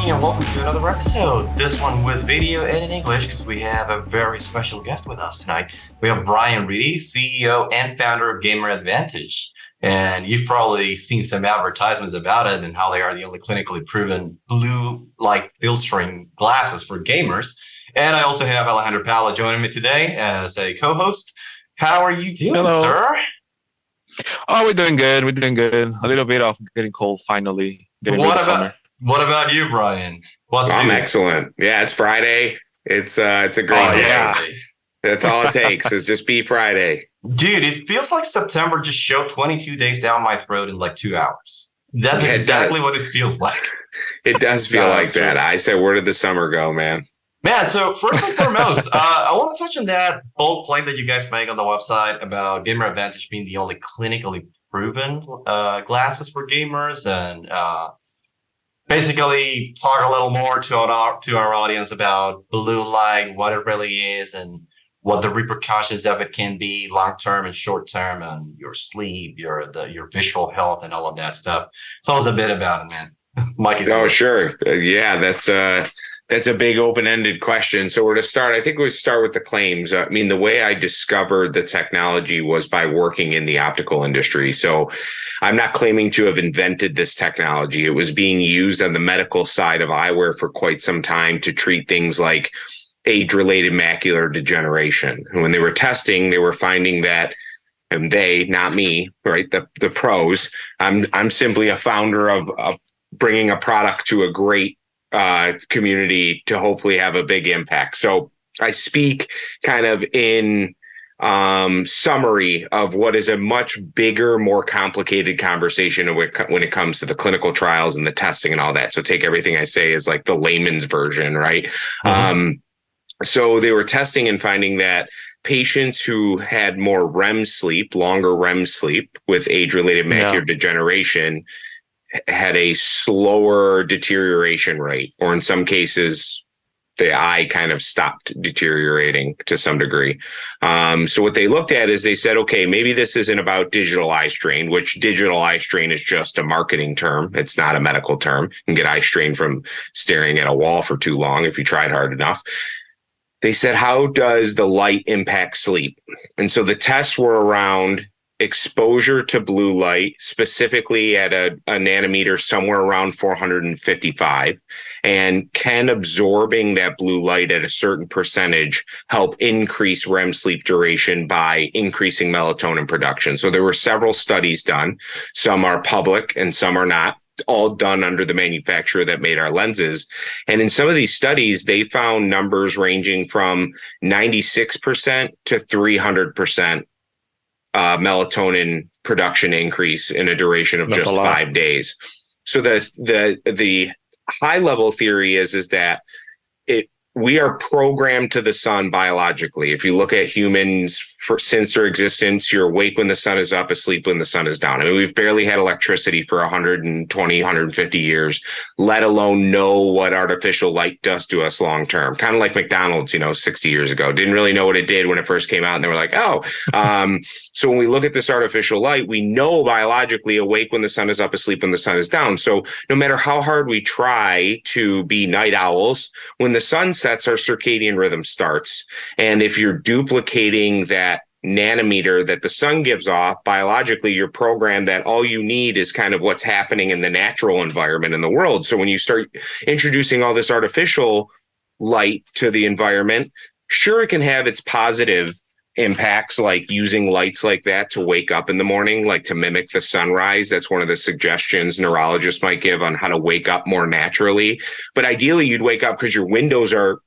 morning and welcome to another episode. This one with video and in English because we have a very special guest with us tonight. We have Bryan Reedy, CEO and founder of Gamer Advantage. And you've probably seen some advertisements about it and how they are the only clinically proven blue light filtering glasses for gamers. And I also have Alejandro Pala joining me today as a co-host. How are you doing, Hello. sir? Oh, we're doing good. We're doing good. A little bit of getting cold finally. Getting rid of summer. What about you, Bryan? I'm excellent. Yeah, it's Friday. It's a great day. Yeah. That's all it takes is just be Friday. Dude, it feels like September just shoved 22 days down my throat in like 2 hours. That's exactly what it feels like. It does feel like that. I said, where did the summer go, man? Man, so first and foremost, I want to touch on that bold claim that you guys make on the website about Gamer Advantage being the only clinically proven glasses for gamers, and basically talk a little more to our audience about blue light, what it really is, and what the repercussions of it can be long term and short term, and your sleep, your visual health, and all of that stuff. Tell us a bit about it, man. Mike is sure. Yeah, that's a big open-ended question. So to start, I think we start with the claims. I mean, the way I discovered the technology was by working in the optical industry. So I'm not claiming to have invented this technology. It was being used on the medical side of eyewear for quite some time to treat things like age-related macular degeneration. And when they were testing, they were finding that, and they, not me, right? The pros. I'm simply a founder of bringing a product to a great community to hopefully have a big impact. So I speak kind of in summary of what is a much bigger, more complicated conversation when it comes to the clinical trials and the testing and all that. So take everything I say as like the layman's version, right? Mm-hmm. So they were testing and finding that patients who had more REM sleep, longer REM sleep with age-related macular degeneration had a slower deterioration rate, or in some cases, the eye kind of stopped deteriorating to some degree. So what they looked at is they said, okay, maybe this isn't about digital eye strain, which digital eye strain is just a marketing term. It's not a medical term. You can get eye strain from staring at a wall for too long if you tried hard enough. They said, how does the light impact sleep? And so the tests were around exposure to blue light, specifically at a nanometer somewhere around 455, and can absorbing that blue light at a certain percentage help increase REM sleep duration by increasing melatonin production. So there were several studies done. Some are public and some are not, all done under the manufacturer that made our lenses. And in some of these studies, they found numbers ranging from 96% to 300% melatonin production increase in a duration of just 5 days. So the high level theory is that we are programmed to the sun biologically. If you look at humans since their existence, you're awake when the sun is up, asleep when the sun is down. I mean, we've barely had electricity for 120, 150 years, let alone know what artificial light does to us long term. Kind of like McDonald's, 60 years ago. Didn't really know what it did when it first came out. And they were like, oh. So when we look at this artificial light, we know biologically awake when the sun is up, asleep when the sun is down. So no matter how hard we try to be night owls, when the sun sets, our circadian rhythm starts. And if you're duplicating that nanometer that the sun gives off, biologically, you're programmed that all you need is kind of what's happening in the natural environment in the world. So when you start introducing all this artificial light to the environment, sure, it can have its positive impacts, like using lights like that to wake up in the morning, like to mimic the sunrise. That's one of the suggestions neurologists might give on how to wake up more naturally. But ideally, you'd wake up because your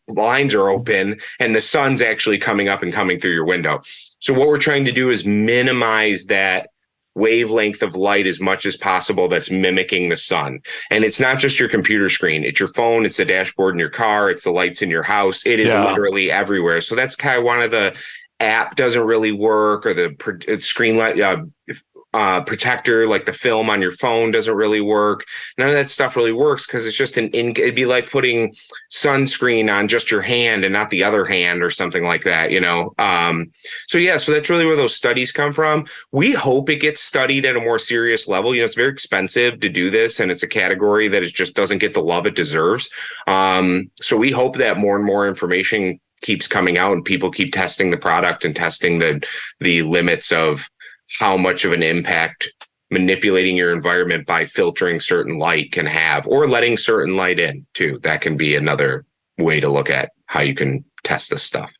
blinds are open and the sun's actually coming up and coming through your window. So what we're trying to do is minimize that wavelength of light as much as possible that's mimicking the sun. And it's not just your computer screen. It's your phone. It's the dashboard in your car. It's the lights in your house. It is literally everywhere. So that's kind of one of the app doesn't really work, or the screen light protector, like the film on your phone doesn't really work. None of that stuff really works because it's just it'd be like putting sunscreen on just your hand and not the other hand or something like that, so that's really where those studies come from. We hope it gets studied at a more serious level. It's very expensive to do this, and it's a category that it just doesn't get the love it deserves. So we hope that more and more information keeps coming out and people keep testing the product and testing the limits of how much of an impact manipulating your environment by filtering certain light can have, or letting certain light in too. That can be another way to look at how you can test this stuff.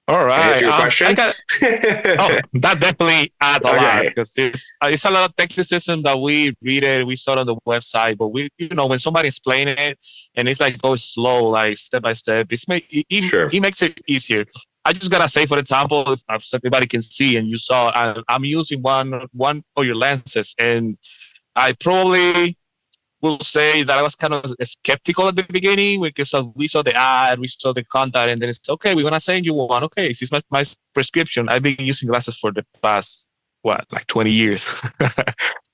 All right. Your question? That definitely adds a lot, because it's a lot of technicism that we read it, we saw it on the website, but when somebody explains it and it's like goes slow, like step by step, it makes it easier. I just gotta say, for example, if everybody can see, and you saw, I'm using one of your lenses, and I probably will say that I was kind of skeptical at the beginning because we saw the ad, we saw the content, and then it's okay, we're gonna send you one. Okay, this is my prescription. I've been using glasses for the past 20 years. So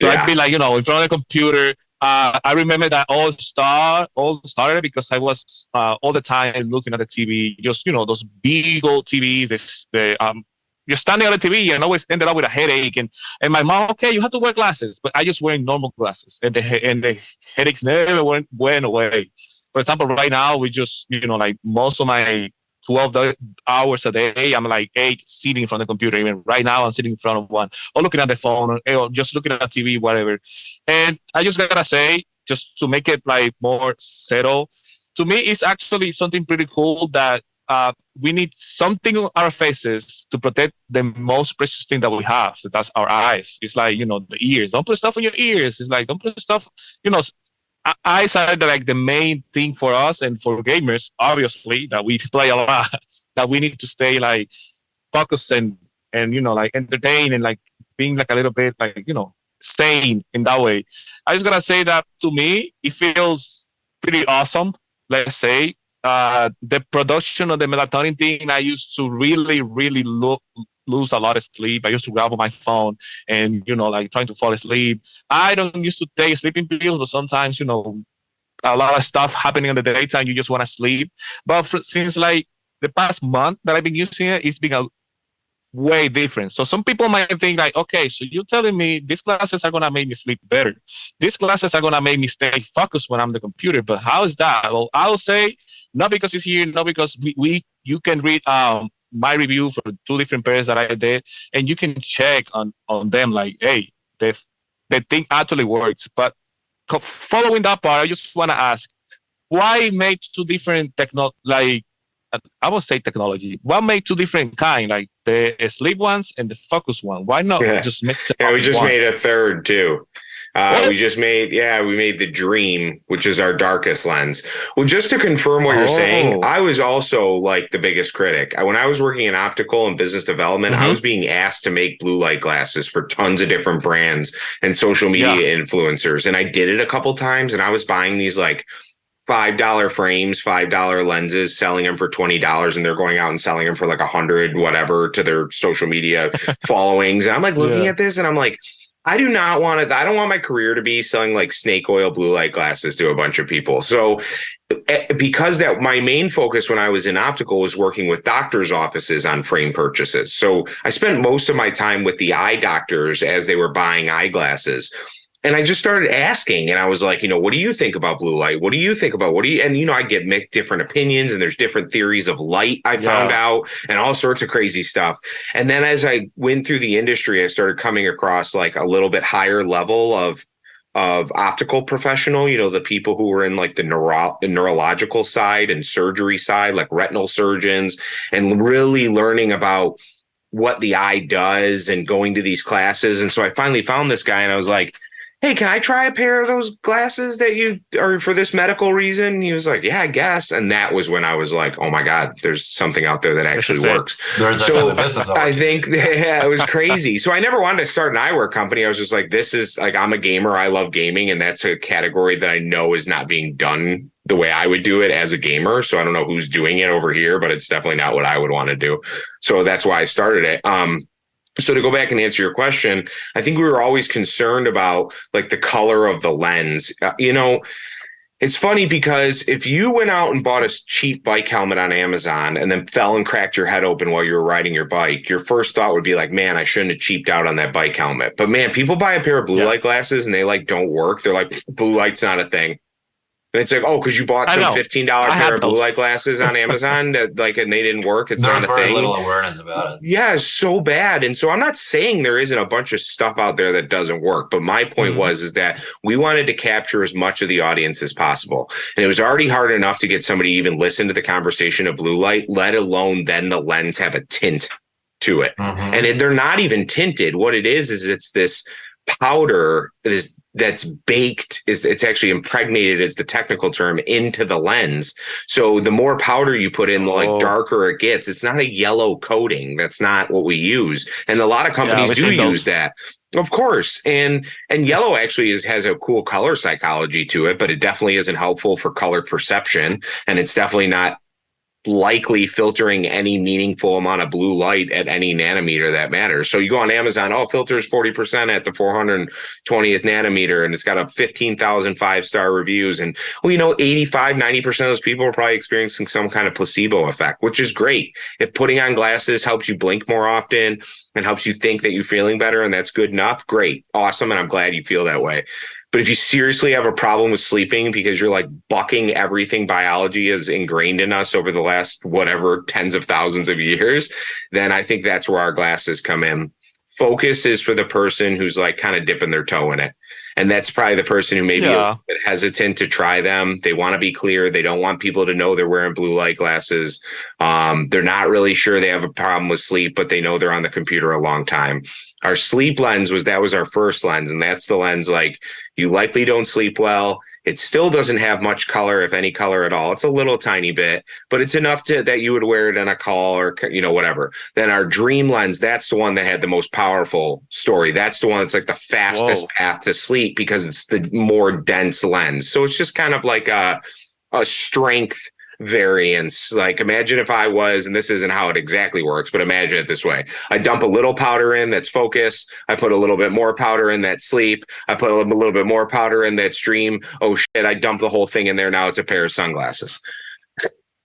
I've been in front of the computer. I remember that all started because I was all the time looking at the TV, just those big old TVs. You're standing on the TV and always ended up with a headache. And my mom, okay, you have to wear glasses, but I just wearing normal glasses, and the headaches never went away. For example, right now we just most of my 12 hours a day, I'm 8 sitting in front of the computer. Even right now, I'm sitting in front of one, or looking at the phone, or just looking at the TV, whatever. And I just gotta say, just to make it more settled, to me, it's actually something pretty cool that we need something on our faces to protect the most precious thing that we have. So that's our eyes. It's the ears. Don't put stuff on your ears. It's don't put stuff, eyes are the main thing for us, and for gamers, obviously, that we play a lot, that we need to stay focused and entertain, and being a little bit staying in that way. I just gotta say that to me, it feels pretty awesome. Let's say the production of the melatonin thing, I used to really, really lose a lot of sleep. I used to grab on my phone and, trying to fall asleep. I don't used to take sleeping pills, but sometimes, a lot of stuff happening in the daytime, you just want to sleep. But since the past month that I've been using it, it's been a way different. So some people might think okay, so you're telling me these classes are going to make me sleep better. These classes are going to make me stay focused when I'm on the computer. But how is that? Well, I'll say not because it's here, not because you can read my review for 2 different pairs that I did, and you can check on them hey, the thing actually works. But following that part, I just want to ask, why make 2 different I would say technology. Why make 2 different kind, the sleep ones and the focus one? Why not just mix it? We just made a third too. We made the Dream, which is our darkest lens. Well, just to confirm what you're saying, I was also the biggest critic. When I was working in optical and business development, I was being asked to make blue light glasses for tons of different brands and social media influencers. And I did it a couple times, and I was buying these $5 frames, $5 lenses, selling them for $20, and they're going out and selling them for $100, whatever, to their social media followings. And I'm looking at this, and I'm I do not want it. I don't want my career to be selling snake oil blue light glasses to a bunch of people. So because my main focus when I was in optical was working with doctors' offices on frame purchases. So I spent most of my time with the eye doctors as they were buying eyeglasses. And I just started asking, and I was what do you think about blue light? What do you think about and I get different opinions, and there's different theories of light I found out, and all sorts of crazy stuff. And then as I went through the industry, I started coming across a little bit higher level of optical professional, the people who were in the neurological side and surgery side, retinal surgeons, and really learning about what the eye does and going to these classes. And so I finally found this guy, and I was hey, can I try a pair of those glasses that you are for this medical reason? And he was yeah, I guess. And that was when I was oh my God, there's something out there that actually works. So I think it was crazy. So I never wanted to start an eyewear company. I was just this is I'm a gamer. I love gaming. And that's a category that I know is not being done the way I would do it as a gamer. So I don't know who's doing it over here, but it's definitely not what I would want to do. So that's why I started it. So to go back and answer your question, I think we were always concerned about like the color of the lens. It's funny because if you went out and bought a cheap bike helmet on Amazon and then fell and cracked your head open while you were riding your bike, your first thought would be like, man, I shouldn't have cheaped out on that bike helmet. But man, people buy a pair of blue light glasses and they like don't work. They're like, blue light's not a thing. And it's like, oh, because you bought some $15 pair of blue light glasses on Amazon and they didn't work. It's not a thing. There's very little awareness about it. Yeah, it's so bad. And so I'm not saying there isn't a bunch of stuff out there that doesn't work. But my point is that we wanted to capture as much of the audience as possible. And it was already hard enough to get somebody to even listen to the conversation of blue light, let alone then the lens have a tint to it. And they're not even tinted. What it is it's this powder that's baked, it's actually impregnated, is the technical term, into the lens. So the more powder you put in, the like darker it gets. It's not a yellow coating. That's not what we use. And a lot of companies do use that. Of course. And yellow actually has a cool color psychology to it, but it definitely isn't helpful for color perception. And it's definitely not likely filtering any meaningful amount of blue light at any nanometer that matters. So you go on Amazon, filters 40% at the 420th nanometer, and it's got a 15,000 5-star reviews. And 85, 90% of those people are probably experiencing some kind of placebo effect, which is great. If putting on glasses helps you blink more often and helps you think that you're feeling better, and that's good enough, great, awesome. And I'm glad you feel that way. But if you seriously have a problem with sleeping because you're like bucking everything biology has ingrained in us over the last whatever tens of thousands of years, then I think that's where our glasses come in. Focus is for the person who's like kind of dipping their toe in it. And that's probably the person who may be a little bit hesitant to try them. They want to be clear. They don't want people to know they're wearing blue light glasses. They're not really sure they have a problem with sleep, but they know they're on the computer a long time. Our sleep lens was our first lens. And that's the lens like you likely don't sleep well. It still doesn't have much color, if any color at all. It's a little tiny bit, but it's enough that you would wear it in a call or, whatever. Then our dream lens, that's the one that had the most powerful story. That's the one that's like the fastest path to sleep because it's the more dense lens. So it's just kind of like a strength variance. Like imagine if I was, and this isn't how it exactly works, but imagine it this way. I dump a little powder in that's focus. I put a little bit more powder in that sleep. I put a little bit more powder in that stream. Oh shit, I dumped the whole thing in there. Now it's a pair of sunglasses.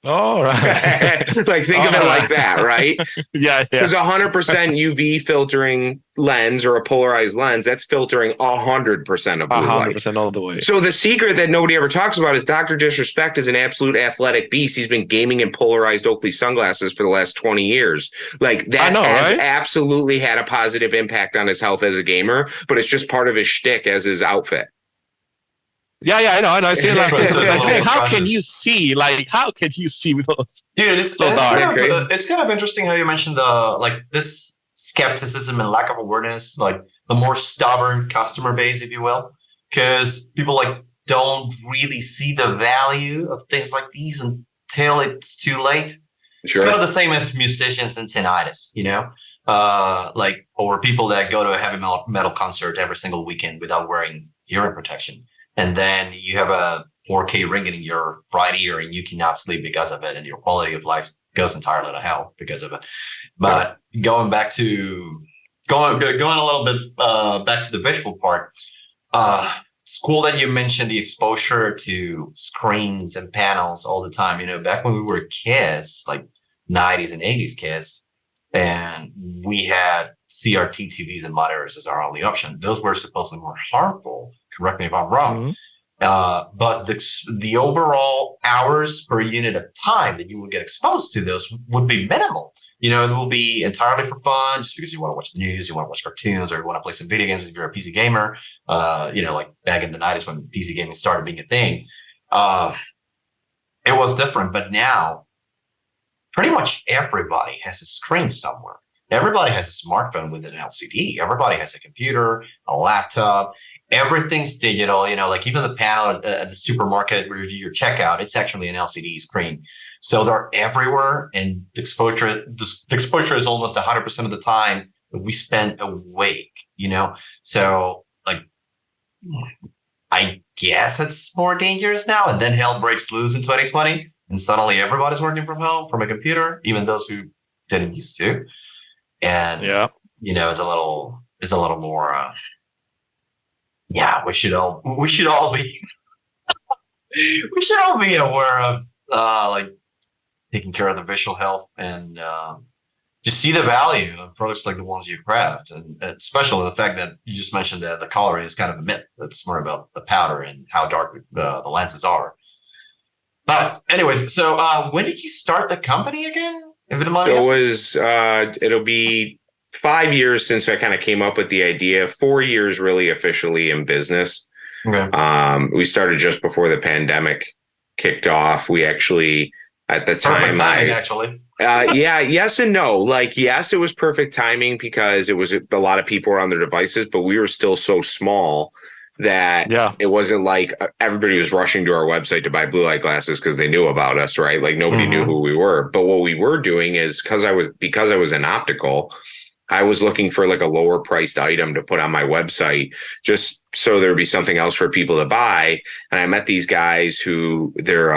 All right. Like think of it like that, right? Yeah. Because 100% UV filtering lens or a polarized lens, that's filtering 100% of blue light. 100% all the way. So the secret that nobody ever talks about is Dr. Disrespect is an absolute athletic beast. He's been gaming in polarized Oakley sunglasses for the last 20 years. Like that has absolutely had a positive impact on his health as a gamer, but it's just part of his shtick as his outfit. Yeah, I know. I see like, how can you see? Like, how can you see with those? Dude, it's kind of interesting how you mentioned this skepticism and lack of awareness, like the more stubborn customer base, if you will, because people don't really see the value of things like these until it's too late. Sure. It's kind of the same as musicians and tinnitus, or people that go to a heavy metal concert every single weekend without wearing hearing protection. And then you have a 4K ringing in your right ear and you cannot sleep because of it. And your quality of life goes entirely to hell because of it. But going a little bit back to the visual part, it's cool that you mentioned the exposure to screens and panels all the time. Back when we were kids, like 90s and 80s kids, and we had CRT TVs and monitors as our only option. Those were supposedly more harmful. Correct me if I'm wrong. But the overall hours per unit of time that you would get exposed to those would be minimal. It will be entirely for fun, just because you want to watch the news, you want to watch cartoons, or you want to play some video games if you're a PC gamer. Like back in the 90s when PC gaming started being a thing. It was different, but now pretty much everybody has a screen somewhere. Everybody has a smartphone with an LCD. Everybody has a computer, a laptop. Everything's digital, like even the panel at the supermarket where you do your checkout, it's actually an LCD screen. So they're everywhere, and the exposure is almost 100% of the time that we spend awake, So I guess it's more dangerous now. And then hell breaks loose in 2020, and suddenly everybody's working from home from a computer, even those who didn't used to. And is a little more. Yeah, we should all be we should all be aware of like taking care of the visual health and just see the value of products like the ones you craft, and especially the fact that you just mentioned that the coloring is kind of a myth. That's more about the powder and how dark the lenses are. But anyways, so when did you start the company again? If you don't mind So it asking? was, it'll be 5 years since I kind of came up with the idea, 4 years really officially in business. Okay. We started just before the pandemic kicked off. We actually, at the time, Perfect timing, actually. yeah, yes and no. Like, yes, it was perfect timing because it was a lot of people were on their devices, but we were still so small that it wasn't like everybody was rushing to our website to buy blue light glasses because they knew about us, right? Like nobody knew who we were. But what we were doing is because I was in optical, I was looking for like a lower priced item to put on my website just so there'd be something else for people to buy. And I met these guys who they're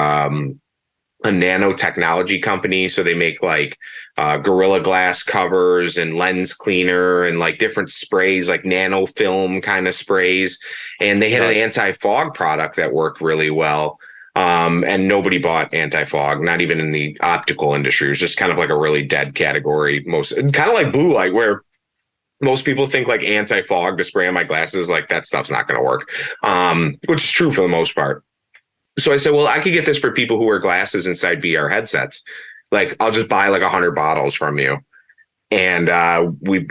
a nanotechnology company. So they make like Gorilla Glass covers and lens cleaner and like different sprays, like nanofilm kind of sprays. And they had an anti-fog product that worked really well. And nobody bought anti-fog, not even in the optical industry. It was just kind of like a really dead category, kind of like blue light, where most people think like anti-fog to spray on my glasses, like that stuff's not going to work, which is true for the most part. So I said, well, I could get this for people who wear glasses inside VR headsets. Like, I'll just buy like 100 bottles from you. And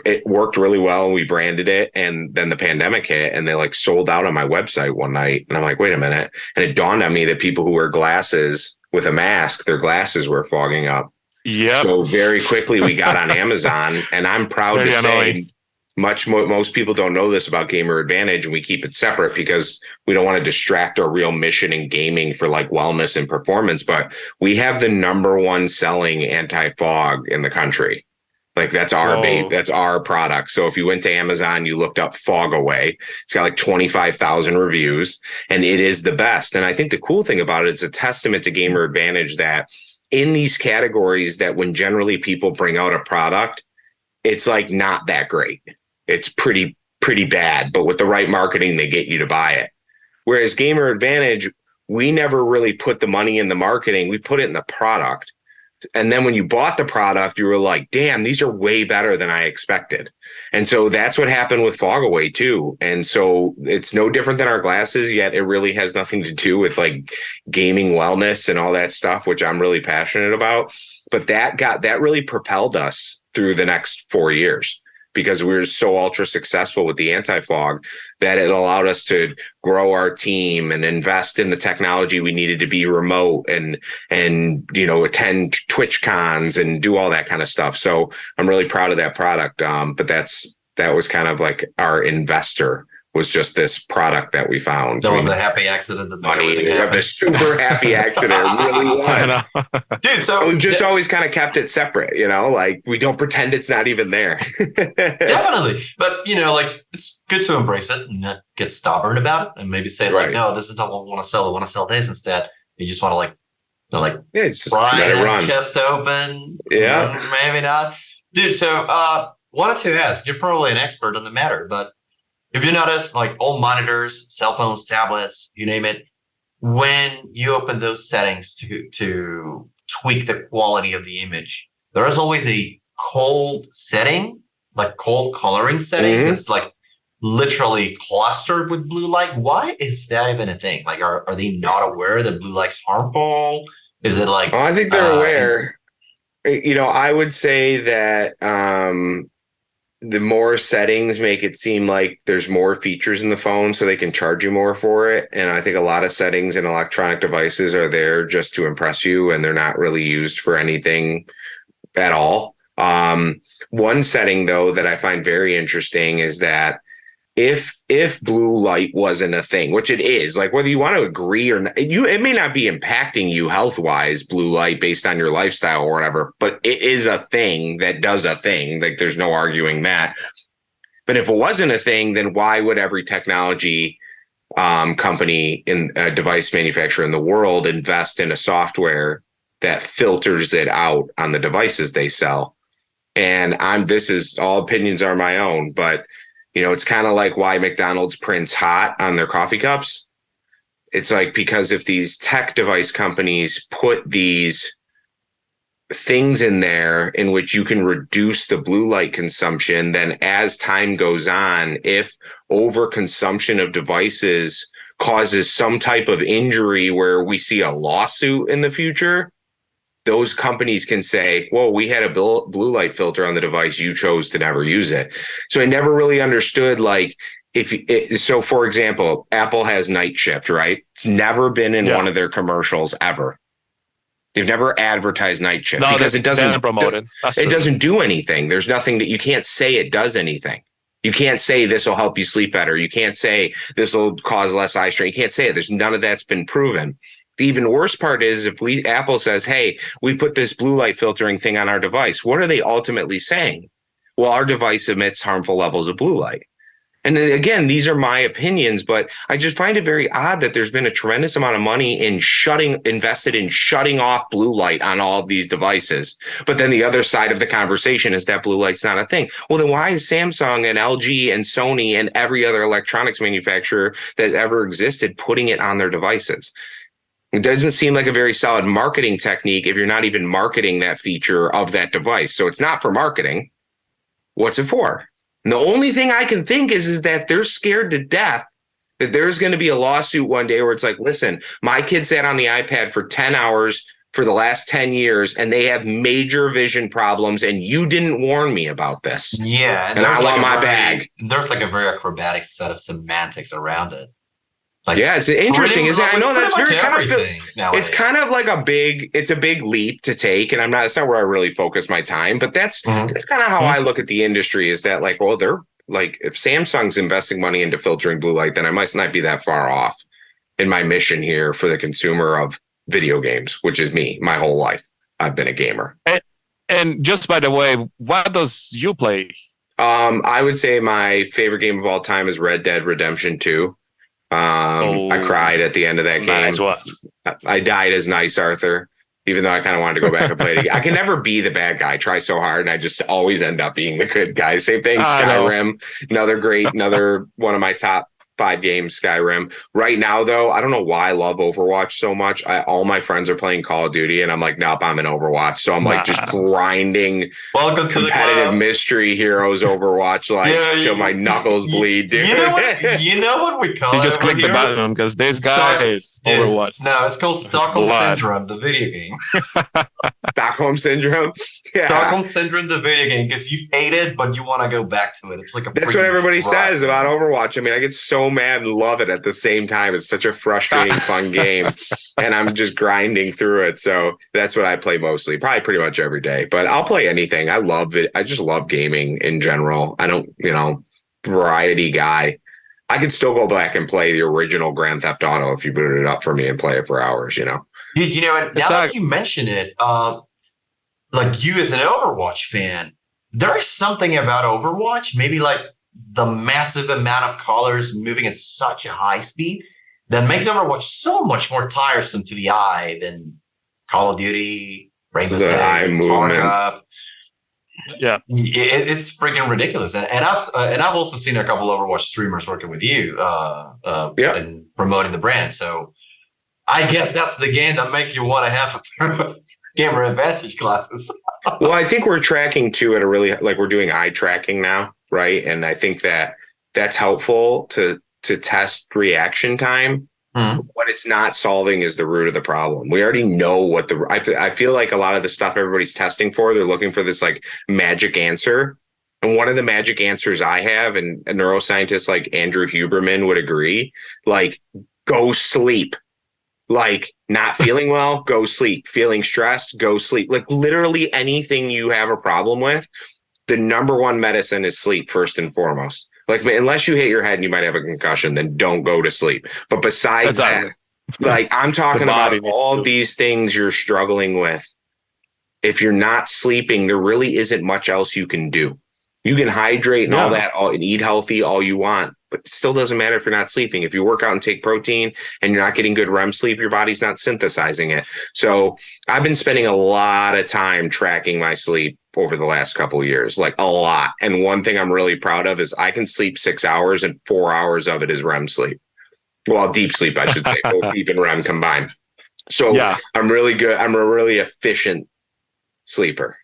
it worked really well. And we branded it. And then the pandemic hit and they like sold out on my website one night. And I'm like, wait a minute. And it dawned on me that people who wear glasses with a mask, their glasses were fogging up. Yeah. So very quickly we got on Amazon. And I'm proud to say, most people don't know this about Gamer Advantage, and we keep it separate because we don't want to distract our real mission in gaming for like wellness and performance. But we have the #1 selling anti-fog in the country. Like that's our that's our product. So if you went to Amazon, you looked up Fog Away, it's got like 25,000 reviews, and it is the best. And I think the cool thing about it, it's a testament to Gamer Advantage that in these categories that when generally people bring out a product, it's like not that great. It's pretty bad, but with the right marketing, they get you to buy it. Whereas Gamer Advantage, we never really put the money in the marketing. We put it in the product. And then when you bought the product, you were like, damn, these are way better than I expected. And so that's what happened with Fog Away too. And so it's no different than our glasses, yet it really has nothing to do with like gaming wellness and all that stuff, which I'm really passionate about. But that really propelled us through the next 4 years, because we were so ultra successful with the anti-fog that it allowed us to grow our team and invest in the technology we needed to be remote and attend Twitch cons and do all that kind of stuff. So I'm really proud of that product. But that was kind of like our investor, was just this product that we found. That was a happy accident. The super happy accident. Really was. Dude, so we've just always kind of kept it separate, like we don't pretend it's not even there. Definitely. But, like it's good to embrace it and not get stubborn about it and maybe say like, no, this is not what we want to sell. We want to sell this instead. You just want to just let it run. Chest open. Yeah. Maybe not. Dude, so wanted to ask, you're probably an expert on the matter, but if you notice, like all monitors, cell phones, tablets, you name it, when you open those settings to tweak the quality of the image, there is always a cold setting, like cold coloring setting that's like literally clustered with blue light. Why is that even a thing? Like, are they not aware that blue light's harmful? Is it like? I think they're aware. I would say that the more settings make it seem like there's more features in the phone so they can charge you more for it. And I think a lot of settings in electronic devices are there just to impress you, and they're not really used for anything at all. One setting, though, that I find very interesting is that if blue light wasn't a thing, which it is, like whether you want to agree or not, it may not be impacting you health-wise, blue light, based on your lifestyle or whatever, but it is a thing that does a thing. Like there's no arguing that. But if it wasn't a thing, then why would every technology company in a device manufacturer in the world invest in a software that filters it out on the devices they sell? And this is all opinions are my own, but it's kind of like why McDonald's prints hot on their coffee cups. It's like, because if these tech device companies put these things in there in which you can reduce the blue light consumption, then as time goes on, if overconsumption of devices causes some type of injury where we see a lawsuit in the future, those companies can say, well, we had a blue light filter on the device, you chose to never use it. So I never really understood, like, so for example, Apple has night shift, right? It's never been in one of their commercials ever. They've never advertised night shift because it doesn't promote it. It doesn't do anything. There's nothing that you can't say it does anything. You can't say this will help you sleep better. You can't say this will cause less eye strain. You can't say it. There's none of that's been proven. The even worse part is if Apple says, hey, we put this blue light filtering thing on our device, what are they ultimately saying? Well, our device emits harmful levels of blue light. And again, these are my opinions, but I just find it very odd that there's been a tremendous amount of money invested in shutting off blue light on all of these devices. But then the other side of the conversation is that blue light's not a thing. Well, then why is Samsung and LG and Sony and every other electronics manufacturer that ever existed putting it on their devices? It doesn't seem like a very solid marketing technique if you're not even marketing that feature of that device. So it's not for marketing. What's it for? And the only thing I can think is that they're scared to death that there's going to be a lawsuit one day where it's like, listen, my kid sat on the iPad for 10 hours for the last 10 years and they have major vision problems and you didn't warn me about this. Yeah. And I want my bag. There's like a very acrobatic set of semantics around it. Like, yeah, it's interesting, isn't it? I know that's very kind of nowadays. It's kind of like a big leap to take, and it's not where I really focus my time, but that's kind of how I look at the industry, is that like, well, they're like, if Samsung's investing money into filtering blue light, then I must not be that far off in my mission here for the consumer of video games, which is me. My whole life, I've been a gamer. And just by the way, what does you play? I would say my favorite game of all time is Red Dead Redemption 2. I cried at the end of that game. Nice one. I died as Nice Arthur, even though I kind of wanted to go back and play it again. I can never be the bad guy. I try so hard, and I just always end up being the good guy. Same thing, Skyrim, another one of my top 5 games, Skyrim. Right now, though, I don't know why I love Overwatch so much. All my friends are playing Call of Duty, and I'm like, nope, I'm in Overwatch. So I'm like just grinding competitive mystery heroes Overwatch, till my knuckles bleed, dude. You know what we call it? You just click the button because this guy is Overwatch. No, it's called Stockholm Syndrome, the video game. Stockholm Syndrome? Yeah. Stockholm Syndrome, the video game, because you hate it, but you want to go back to it. It's like that's what everybody says about Overwatch. I mean, I get so mad and love it at the same time. It's such a frustrating, fun game, and I'm just grinding through it. So that's what I play mostly, probably pretty much every day. But I'll play anything. I love it. I just love gaming in general. I don't, variety guy. I could still go back and play the original Grand Theft Auto if you booted it up for me and play it for hours. And now that you mention it, like you as an Overwatch fan, there is something about Overwatch, maybe like the massive amount of colors moving at such a high speed that makes Overwatch so much more tiresome to the eye than Call of Duty, Rainbow Six, Tarkov. Yeah, it's freaking ridiculous, and I've also seen a couple Overwatch streamers working with you, and promoting the brand. So I guess that's the game that make you want to have a gamer advantage classes. Well, I think we're tracking too at a really we're doing eye tracking now, right? And I think that's helpful to test reaction time. What it's not solving is the root of the problem. We already know what I feel like a lot of the stuff everybody's testing for, they're looking for this like magic answer. And one of the magic answers I have, and a neuroscientist like Andrew Huberman would agree, like go sleep. Like not feeling well, go sleep. Feeling stressed, go sleep. Like literally anything you have a problem with, the number one medicine is sleep first and foremost. Like unless you hit your head and you might have a concussion, then don't go to sleep. But besides that, like I'm talking about all these things you're struggling with. If you're not sleeping, there really isn't much else you can do. You can hydrate and all that and eat healthy all you want, but it still doesn't matter if you're not sleeping. If you work out and take protein and you're not getting good REM sleep, your body's not synthesizing it. So I've been spending a lot of time tracking my sleep over the last couple of years, like a lot. And one thing I'm really proud of is I can sleep 6 hours and 4 hours of it is REM sleep. Well, deep sleep, I should say, both deep and REM combined. So Yeah. I'm really good. I'm a really efficient sleeper.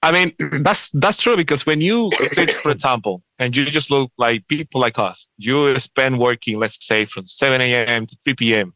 I mean, that's true, because when you sit, for example, and you just look like people like us, you spend working, let's say, from 7 a.m. to 3 p.m.,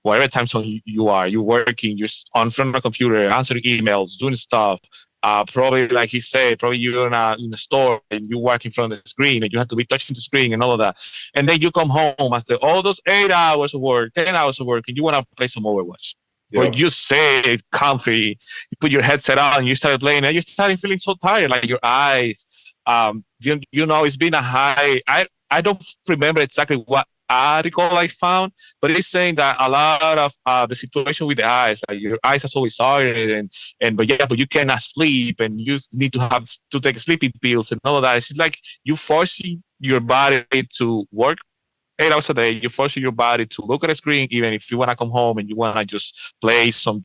whatever time zone you're working, you're on front of a computer, answering emails, doing stuff. Probably, like he said, probably you're in a store and you work in front of the screen and you have to be touching the screen and all of that. And then you come home after all those 8 hours of work, 10 hours of work, and you want to play some Overwatch. Yep. But you say comfy, you put your headset on, you started playing, and you started feeling so tired, like your eyes. It's been a high. I don't remember exactly what article I found, but it's saying that a lot of the situation with the eyes, like your eyes are so tired, but you cannot sleep, and you need to take sleeping pills and all of that. It's like you forcing your body to work 8 hours a day. You're forcing your body to look at a screen, even if you want to come home and you want to just play some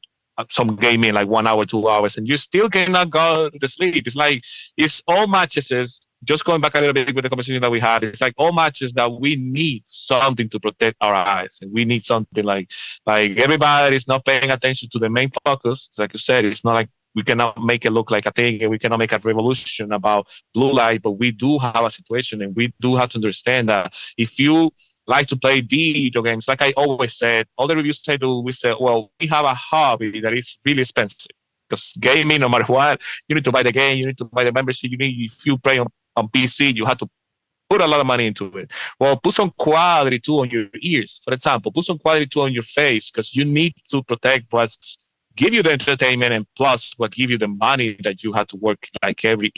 gaming, like 1 hour, 2 hours, and you still cannot go to sleep. It's like, it's all matches. Just going back a little bit with the conversation that we had, it's like all matches that we need something to protect our eyes, and we need something like everybody is not paying attention to the main focus. It's like you said, it's not like we cannot make it look like a thing, and we cannot make a revolution about blue light, but we do have a situation, and we do have to understand that if you like to play video games, like I always said, all the reviews I do, we say, well, we have a hobby that is really expensive, because gaming, no matter what, you need to buy the game, you need to buy the membership, if you play on PC, you have to put a lot of money into it. Well, put some quality too on your ears, for example, put some quality too on your face, because you need to protect what's give you the entertainment, and plus what give you the money that you have to work every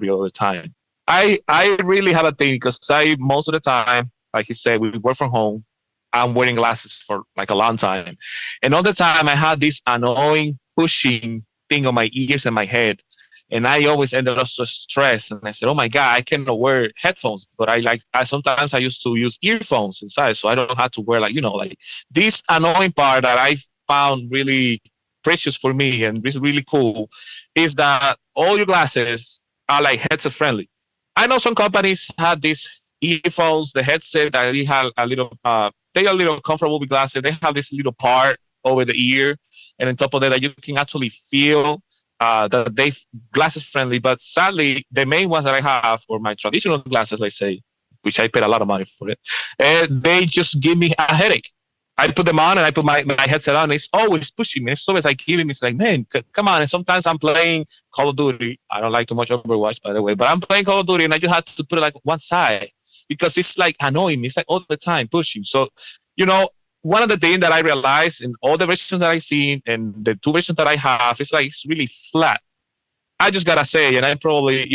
other time. I really have a thing, because most of the time, like he said, we work from home. I'm wearing glasses for like a long time, and all the time I had this annoying pushing thing on my ears and my head, and I always ended up so stressed. And I said, "Oh my God, I cannot wear headphones." But sometimes I used to use earphones inside, so I don't have to wear like this annoying part that I found really precious for me and it's really cool is that all your glasses are like headset friendly. I know some companies have these earphones, the headset that they have a little, they are a little comfortable with glasses. They have this little part over the ear, and on top of that you can actually feel that they glasses friendly. But sadly, the main ones that I have, or my traditional glasses, let's say, which I paid a lot of money for it, they just give me a headache. I put them on and I put my headset on. And it's always pushing me. It's always like giving me, it's like, man, come on. And sometimes I'm playing Call of Duty. I don't like too much Overwatch, by the way, but I'm playing Call of Duty and I just have to put it like one side because it's like annoying me. It's like all the time pushing. So, one of the things that I realized in all the versions that I've seen and the two versions that I have, it's like it's really flat. I just gotta say, and it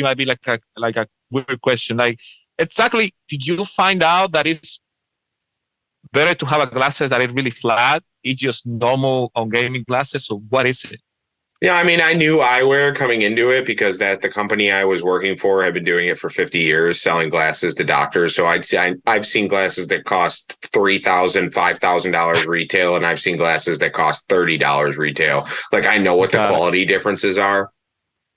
might be like a weird question, like exactly, did you find out that it's better to have a glasses that is really flat? It's just normal on gaming glasses, or what is it? Yeah, I mean, I knew eyewear coming into it because the company I was working for had been doing it for 50 years, selling Glasses to doctors. So I've seen glasses that cost $3,000, $5,000 retail, and I've seen glasses that cost $30 retail. Like I know what the quality differences are.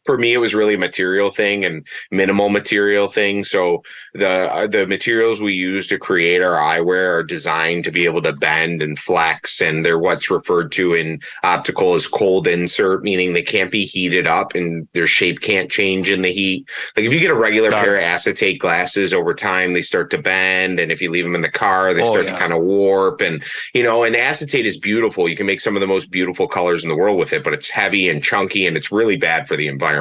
For me, it was really a material thing and minimal material thing. So the materials we use to create our eyewear are designed to be able to bend and flex, and they're what's referred to in optical as cold insert, meaning they can't be heated up and their shape can't change in the heat. Like if you get a regular pair of acetate glasses, over time they start to bend, and if you leave them in the car, they start to kind of warp. And and acetate is beautiful. You can make some of the most beautiful colors in the world with it, but it's heavy and chunky, and it's really bad for the environment.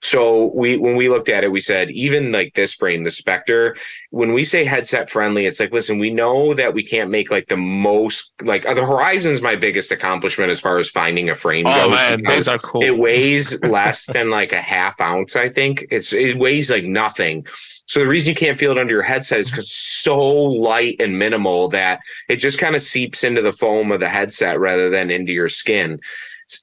So when we looked at it, we said, even like this frame, the Spectre, when we say headset friendly, it's like, listen, we know that we can't make like the most, like the Horizon's my biggest accomplishment as far as finding a frame goes. Man, those are cool. It weighs less than like a half ounce, I think. It weighs like nothing. So the reason you can't feel it under your headset is because it's so light and minimal that it just kind of seeps into the foam of the headset rather than into your skin.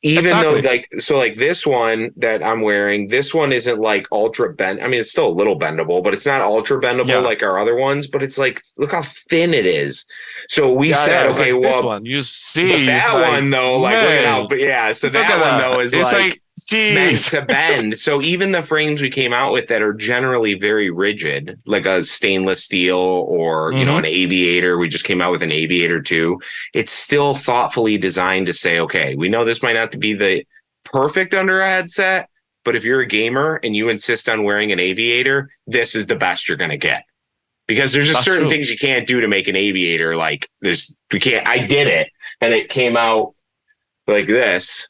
Even though like this one that I'm wearing, this one isn't like ultra bend. I mean, it's still a little bendable, but it's not ultra bendable like our other ones. But it's like, look how thin it is. So we said, okay, like well, this one, you see, that one though, like look at how, but yeah. So that one though is like meant to bend. So even the frames we came out with that are generally very rigid, like a stainless steel or you know an aviator. We just came out with an aviator too. It's still thoughtfully designed to say, okay, we know this might not be the perfect under a headset, but if you're a gamer and you insist on wearing an aviator, this is the best you're going to get. Because there's just certain things you can't do to make an aviator. Like I did it and it came out like this.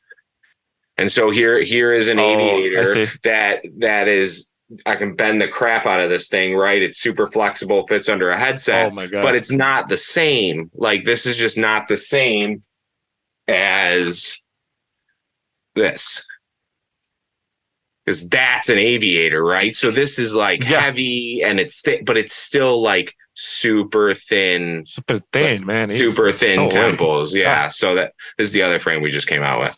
And so here is an aviator that is, I can bend the crap out of this thing, right? It's super flexible, fits under a headset. Oh my God. But it's not the same. Like this is just not the same as this. Because that's an aviator, right? So this is like heavy and it's thick, but it's still like super thin. Super thin, man. Super thin temples. Yeah. So that is the other frame we just came out with.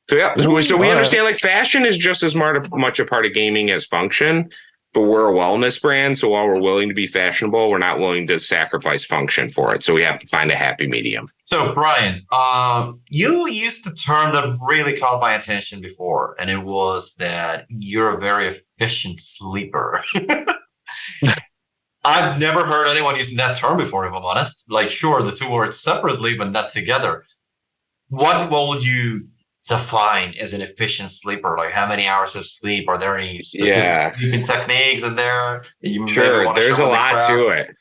So yeah. So we understand like fashion is just as much a part of gaming as function, but we're a wellness brand. So while we're willing to be fashionable, we're not willing to sacrifice function for it. So we have to find a happy medium. So Bryan, you used a term that really caught my attention before, and it was that you're a very efficient sleeper. I've never heard anyone using that term before, if I'm honest. Like, sure, the two words separately, but not together. What will you define as an efficient sleeper? Like, how many hours of sleep? Are there any specific sleeping techniques in there? Sure, there's a lot to it.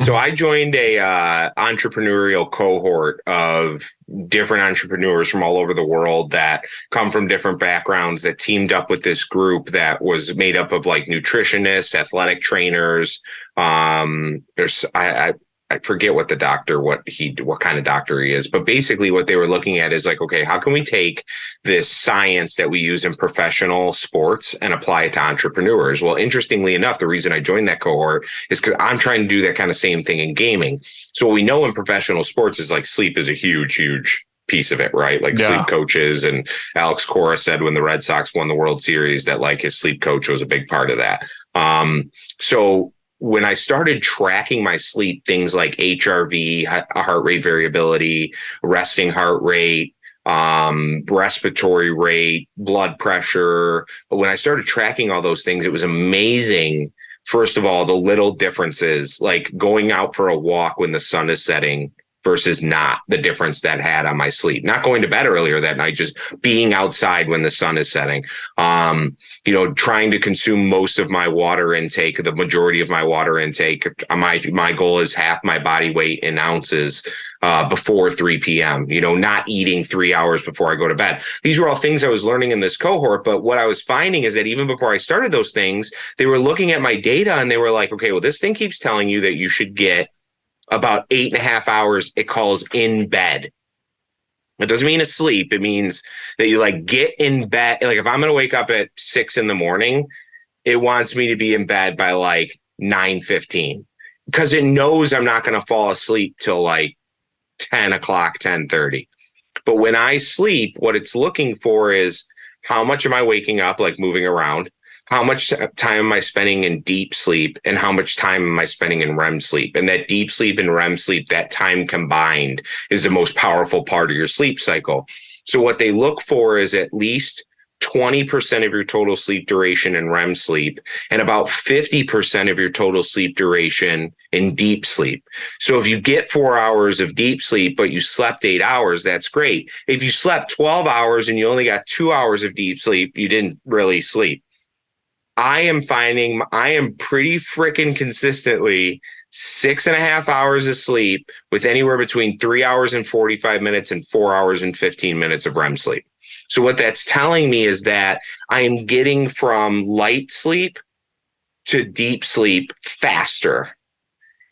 So I joined a entrepreneurial cohort of different entrepreneurs from all over the world that come from different backgrounds that teamed up with this group that was made up of like nutritionists, athletic trainers. I forget what kind of doctor he is, but basically what they were looking at is like, okay, how can we take this science that we use in professional sports and apply it to entrepreneurs? Well, interestingly enough, the reason I joined that cohort is because I'm trying to do that kind of same thing in gaming. So what we know in professional sports is like sleep is a huge, huge piece of it, right? Like sleep coaches, and Alex Cora said when the Red Sox won the World Series that like his sleep coach was a big part of that. So when I started tracking my sleep, things like HRV, heart rate variability, resting heart rate, respiratory rate, blood pressure, when I started tracking all those things, it was amazing. First of all, the little differences, like going out for a walk when the sun is setting versus not, the difference that had on my sleep, not going to bed earlier that night, just being outside when the sun is setting, trying to consume most of my water intake, the majority of my water intake. My goal is half my body weight in ounces, before 3 p.m., not eating 3 hours before I go to bed. These were all things I was learning in this cohort. But what I was finding is that even before I started those things, they were looking at my data and they were like, okay, well, this thing keeps telling you that you should get about 8.5 hours, it calls in bed. It doesn't mean asleep. It means that you like get in bed. Like if I'm going to wake up at 6 a.m, it wants me to be in bed by like 9:15 because it knows I'm not going to fall asleep till like 10 o'clock, 10:30. But when I sleep, what it's looking for is how much am I waking up, like moving around? How much time am I spending in deep sleep and how much time am I spending in REM sleep? And that deep sleep and REM sleep, that time combined is the most powerful part of your sleep cycle. So what they look for is at least 20% of your total sleep duration in REM sleep and about 50% of your total sleep duration in deep sleep. So if you get 4 hours of deep sleep, but you slept 8 hours, that's great. If you slept 12 hours and you only got 2 hours of deep sleep, you didn't really sleep. I am finding I am pretty freaking consistently 6.5 hours of sleep with anywhere between 3 hours and 45 minutes and 4 hours and 15 minutes of REM sleep. So what that's telling me is that I am getting from light sleep to deep sleep faster.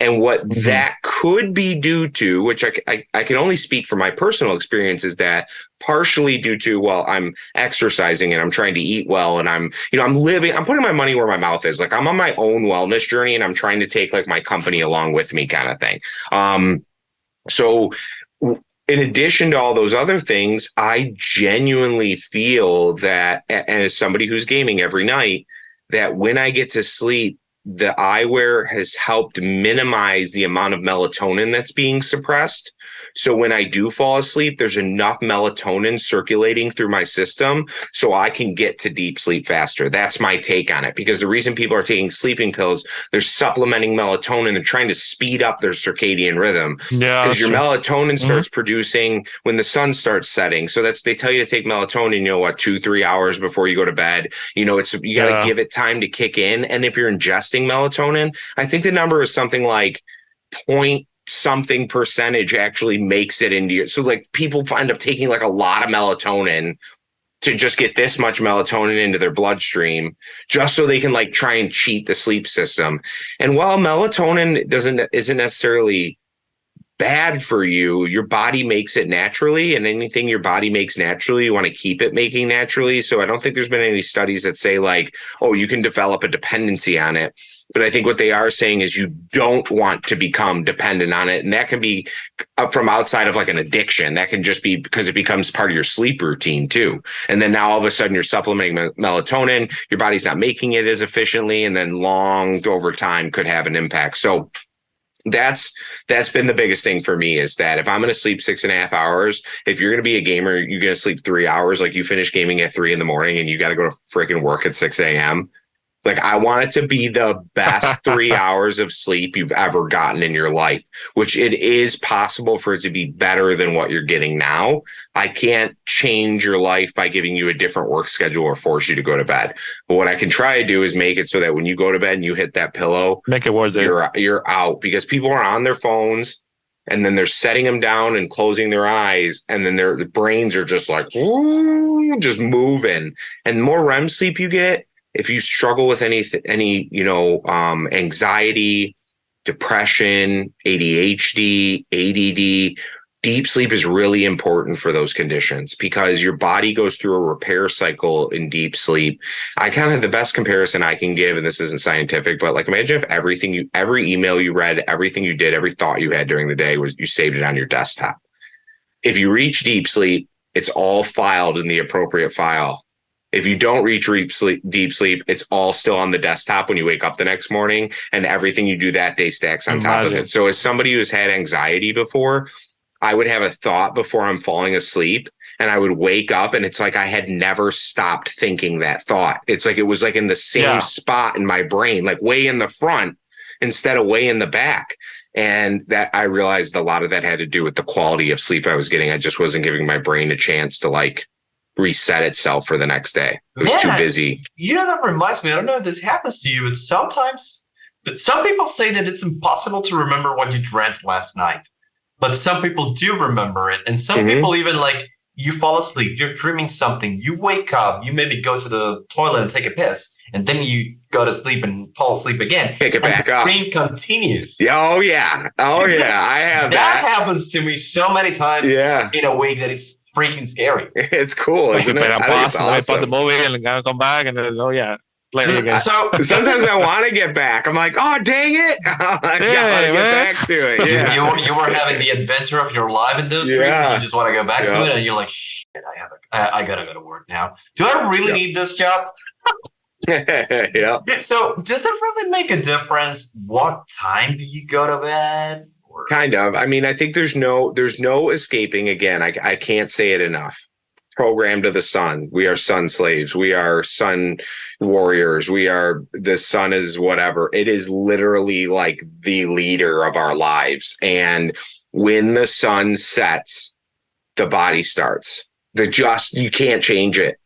And what that could be due to, which I can only speak from my personal experience, is that partially due to, well, I'm exercising and I'm trying to eat well and I'm putting my money where my mouth is. Like I'm on my own wellness journey and I'm trying to take like my company along with me kind of thing. So in addition to all those other things, I genuinely feel that as somebody who's gaming every night, that when I get to sleep, the eyewear has helped minimize the amount of melatonin that's being suppressed. So when I do fall asleep, there's enough melatonin circulating through my system so I can get to deep sleep faster. That's my take on it, because the reason people are taking sleeping pills, they're supplementing melatonin and trying to speed up their circadian rhythm. Yeah, because your sure. melatonin starts producing when the sun starts setting. So they tell you to take melatonin, 2-3 hours before you go to bed. You got to give it time to kick in. And if you're ingesting melatonin, I think the number is something like point something percentage actually makes it into your, so like people end up taking like a lot of melatonin to just get this much melatonin into their bloodstream, just so they can like try and cheat the sleep system. And while melatonin isn't necessarily bad for you, your body makes it naturally, and anything your body makes naturally, you want to keep it making naturally. So I don't think there's been any studies that say like, oh, you can develop a dependency on it. But I think what they are saying is you don't want to become dependent on it. And that can be from outside of like an addiction. That can just be because it becomes part of your sleep routine too. And then now all of a sudden you're supplementing melatonin, your body's not making it as efficiently, and then long over time could have an impact. So that's been the biggest thing for me, is that if I'm going to sleep 6.5 hours, if you're going to be a gamer, you're going to sleep 3 hours. Like you finish gaming at 3 a.m. and you got to go to freaking work at 6 a.m. Like I want it to be the best 3 hours of sleep you've ever gotten in your life, which it is possible for it to be better than what you're getting now. I can't change your life by giving you a different work schedule or force you to go to bed. But what I can try to do is make it so that when you go to bed and you hit that pillow, make it worth it. You're out, because people are on their phones and then they're setting them down and closing their eyes, and then their brains are just like, just moving. And the more REM sleep you get, if you struggle with any anxiety, depression, ADHD, ADD, deep sleep is really important for those conditions, because your body goes through a repair cycle in deep sleep. I kind of, the best comparison I can give, and this isn't scientific, but like imagine if every email you read, everything you did, every thought you had during the day was you saved it on your desktop. If you reach deep sleep, it's all filed in the appropriate file. If you don't reach deep sleep, it's all still on the desktop when you wake up the next morning, and everything you do that day stacks on top of it. So as somebody who's had anxiety before, I would have a thought before I'm falling asleep, and I would wake up and it's like I had never stopped thinking that thought. It's like it was like in the same spot in my brain, like way in the front instead of way in the back. And that I realized a lot of that had to do with the quality of sleep I was getting. I just wasn't giving my brain a chance to like reset itself for the next day. It was too busy. That reminds me, I don't know if this happens to you, but some people say that it's impossible to remember what you dreamt last night, but some people do remember it. And some people even, like, you fall asleep, you're dreaming something, you wake up, you maybe go to the toilet and take a piss, and then you go to sleep and fall asleep again. Pick it back up. The dream continues. Oh yeah. I have that happens to me so many times in a week that it's freaking scary. It's cool, isn't it? Pause the movie and come back, and then play it again. So sometimes I want to get back. I'm like, oh dang it! I gotta get back to it. Yeah. You were having the adventure of your life in those streets, and you just want to go back to it, and you're like, shit, I gotta go to work now. Do I really need this job? Yeah. So does it really make a difference what time do you go to bed? Kind of. I mean, I think there's no escaping. Again, I can't say it enough. Programmed to the sun. We are sun slaves. We are sun warriors. The sun is whatever. It is literally like the leader of our lives. And when the sun sets, the body starts. You can't change it.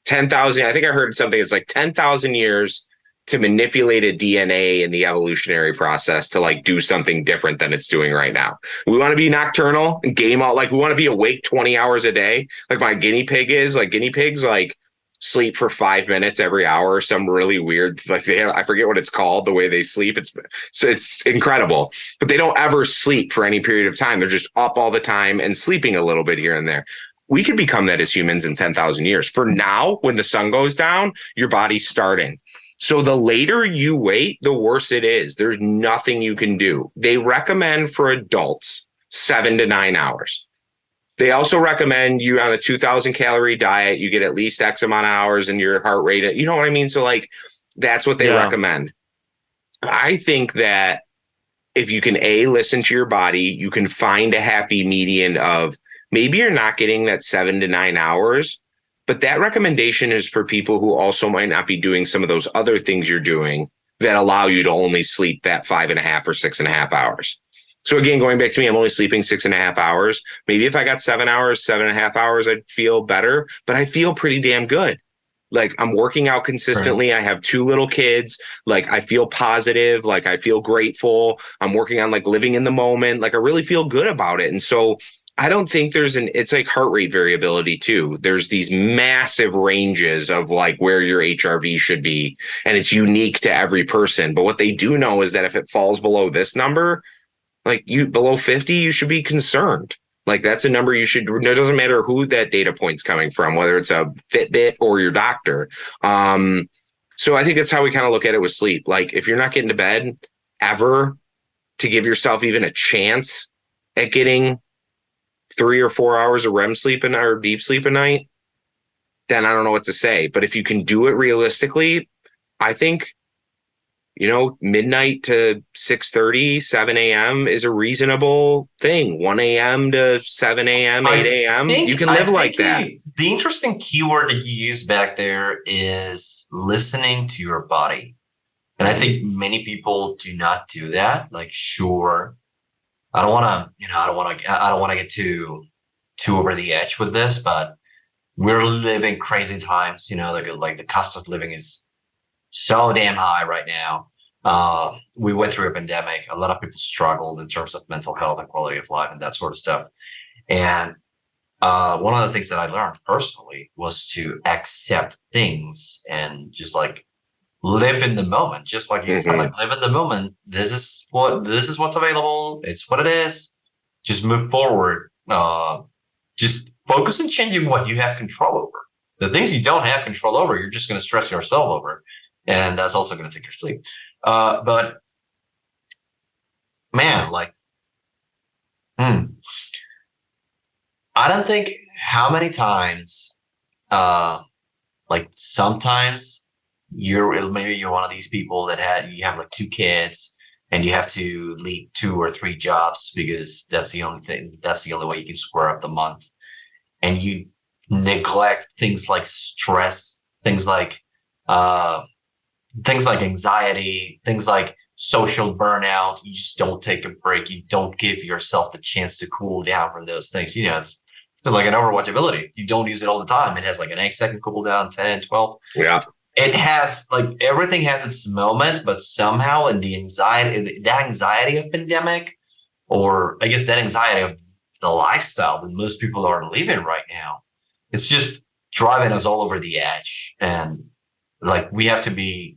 10,000, I think I heard something. It's like 10,000 years to manipulate a DNA in the evolutionary process to like do something different than it's doing right now. We want to be nocturnal and game out. Like we want to be awake 20 hours a day. Like my guinea pig is. Like guinea pigs like sleep for 5 minutes every hour. Some really weird, like I forget what it's called, the way they sleep. It's incredible, but they don't ever sleep for any period of time. They're just up all the time and sleeping a little bit here and there. We could become that as humans in 10,000 years. For now, when the sun goes down, your body's starting. So the later you wait, the worse it is. There's nothing you can do. They recommend for adults 7 to 9 hours. They also recommend you on a 2,000 calorie diet, you get at least X amount of hours in your heart rate. You know what I mean? So like, that's what they recommend. I think that if you can listen to your body, you can find a happy median of maybe you're not getting that 7 to 9 hours, but that recommendation is for people who also might not be doing some of those other things you're doing that allow you to only sleep that 5.5 or 6.5 hours. So again, going back to me, I'm only sleeping 6.5 hours. Maybe if I got 7 hours, 7.5 hours, I'd feel better, but I feel pretty damn good. Like I'm working out consistently. Right. I have 2 little kids. Like I feel positive. Like I feel grateful. I'm working on like living in the moment. Like I really feel good about it. And so I don't think it's like heart rate variability too. There's these massive ranges of like where your HRV should be, and it's unique to every person. But what they do know is that if it falls below this number, like below 50, you should be concerned. Like that's a number you should, it doesn't matter who that data point's coming from, whether it's a Fitbit or your doctor. So I think that's how we kind of look at it with sleep. Like if you're not getting to bed ever to give yourself even a chance at getting 3 or 4 hours of REM sleep or deep sleep a night, then I don't know what to say. But if you can do it realistically, I think, midnight to 6:30, 7 a.m. is a reasonable thing. 1 a.m. to 7 a.m., 8 a.m. You can live like that. The interesting keyword that you use back there is listening to your body. And I think many people do not do that. Like, sure, I don't want to get too over the edge with this, but we're living crazy times. Like the cost of living is so damn high right now. We went through a pandemic. A lot of people struggled in terms of mental health and quality of life and that sort of stuff. And one of the things that I learned personally was to accept things and just like live in the moment. Just like you said, like live in the moment. This is what's available. It's what it is. Just move forward. Just focus on changing what you have control over. The things you don't have control over, you're just going to stress yourself over. And that's also going to take your sleep. But man, like, I don't think how many times, like sometimes maybe you're one of these people that you have like 2 kids and you have to lead 2 or 3 jobs because that's the only way you can square up the month. And you neglect things like stress, things like anxiety, things like social burnout. You just don't take a break. You don't give yourself the chance to cool down from those things. It's like an Overwatch ability. You don't use it all the time. It has like an 8-second cooldown, 10, 12. Yeah. It has like everything has its moment, but somehow in that anxiety of pandemic, or I guess that anxiety of the lifestyle that most people are living right now, it's just driving us all over the edge. And like we have to be